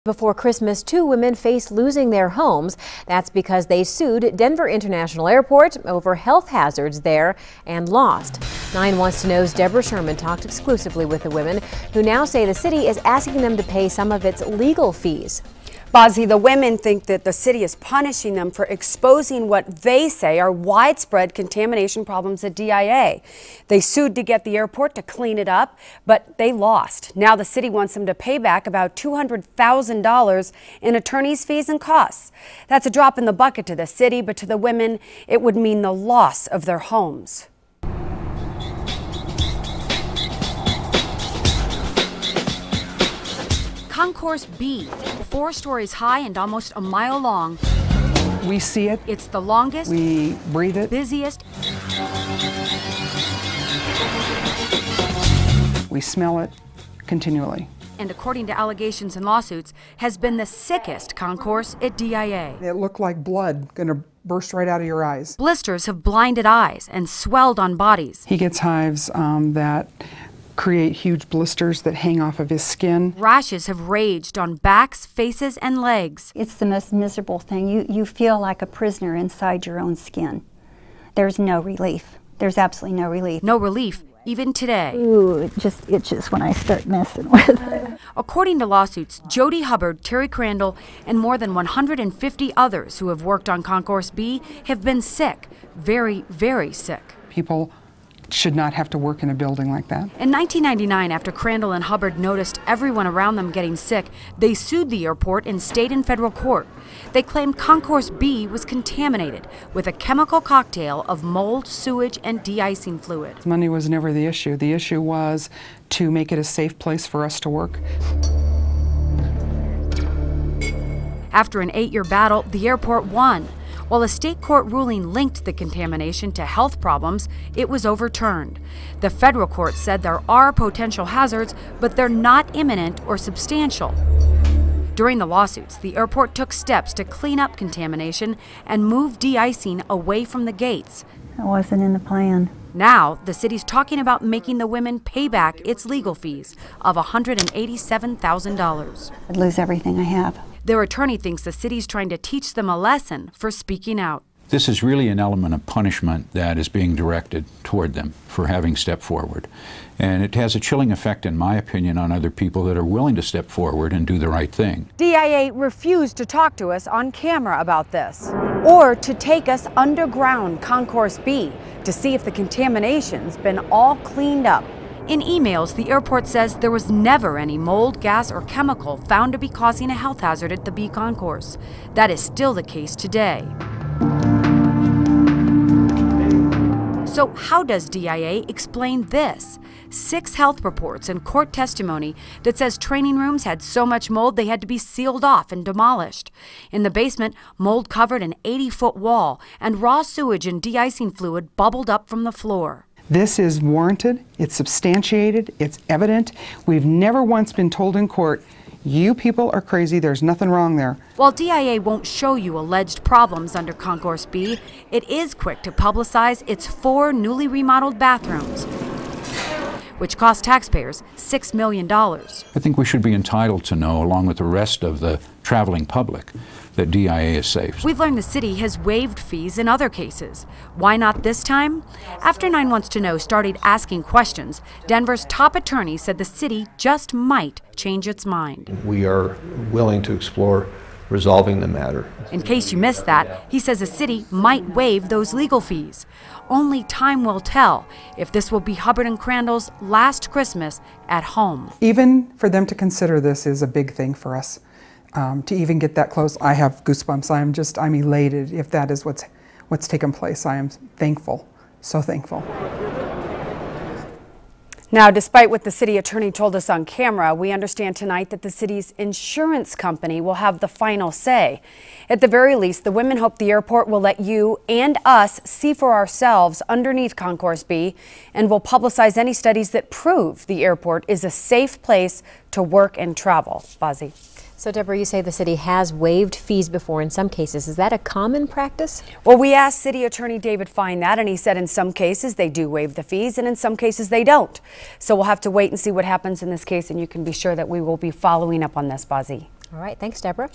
Before Christmas, two women face losing their homes. That's because they sued Denver International Airport over health hazards there and lost. 9 Wants to Know's Deborah Sherman talked exclusively with the women, who now say the city is asking them to pay some of its legal fees. Bozzy, the women think that the city is punishing them for exposing what they say are widespread contamination problems at DIA. They sued to get the airport to clean it up, but they lost. Now the city wants them to pay back about $200,000 in attorney's fees and costs. That's a drop in the bucket to the city, but to the women, it would mean the loss of their homes. Concourse B, 4 stories high and almost a mile long. We see it. It's the longest. We breathe it. Busiest. We smell it continually. And according to allegations and lawsuits, has been the sickest concourse at DIA. It looked like blood going to burst right out of your eyes. Blisters have blinded eyes and swelled on bodies. He gets hives that create huge blisters that hang off of his skin. Rashes have raged on backs, faces, and legs. It's the most miserable thing. You feel like a prisoner inside your own skin. There's no relief. There's absolutely no relief. No relief, even today. Ooh, it just itches when I start messing with it. According to lawsuits, Jody Hubbard, Terry Crandall, and more than 150 others who have worked on Concourse B have been sick, very, very sick. People should not have to work in a building like that. In 1999, after Crandall and Hubbard noticed everyone around them getting sick, they sued the airport in state and federal court. They claimed Concourse B was contaminated with a chemical cocktail of mold, sewage, and de-icing fluid. Money was never the issue. The issue was to make it a safe place for us to work. After an 8-year battle, the airport won. While a state court ruling linked the contamination to health problems, it was overturned. The federal court said there are potential hazards, but they're not imminent or substantial. During the lawsuits, the airport took steps to clean up contamination and move de-icing away from the gates. That wasn't in the plan. Now, the city's talking about making the women pay back its legal fees of $187,000. I'd lose everything I have. Their attorney thinks the city's trying to teach them a lesson for speaking out. This is really an element of punishment that is being directed toward them for having stepped forward. And it has a chilling effect, in my opinion, on other people that are willing to step forward and do the right thing. DIA refused to talk to us on camera about this, or to take us underground Concourse B to see if the contamination's been all cleaned up. In emails, the airport says there was never any mold, gas, or chemical found to be causing a health hazard at the B concourse. That is still the case today. So how does DIA explain this? 6 health reports and court testimony that says training rooms had so much mold they had to be sealed off and demolished. In the basement, mold covered an 80-foot wall, and raw sewage and de-icing fluid bubbled up from the floor. This is warranted, it's substantiated, it's evident. We've never once been told in court, you people are crazy, there's nothing wrong there. While DIA won't show you alleged problems under Concourse B, it is quick to publicize its 4 newly remodeled bathrooms, which cost taxpayers $6 million. I think we should be entitled to know, along with the rest of the traveling public, that DIA is safe. We've learned the city has waived fees in other cases. Why not this time? After 9 Wants to Know started asking questions, Denver's top attorney said the city just might change its mind. We are willing to explore resolving the matter. In case you missed that, he says the city might waive those legal fees. Only time will tell if this will be Hubbard and Crandall's last Christmas at home. Even for them to consider this is a big thing for us. To even get that close, I have goosebumps. I'm elated if that is what's taken place. I am thankful, so thankful. Now, despite what the city attorney told us on camera, we understand tonight that the city's insurance company will have the final say. At the very least, the women hope the airport will let you and us see for ourselves underneath Concourse B, and will publicize any studies that prove the airport is a safe place to work and travel. Bozzy. So, Deborah, you say the city has waived fees before in some cases. Is that a common practice? Well, we asked City Attorney David Fine that, and he said in some cases they do waive the fees and in some cases they don't. So we'll have to wait and see what happens in this case, and you can be sure that we will be following up on this, Bozzy. All right, thanks, Deborah.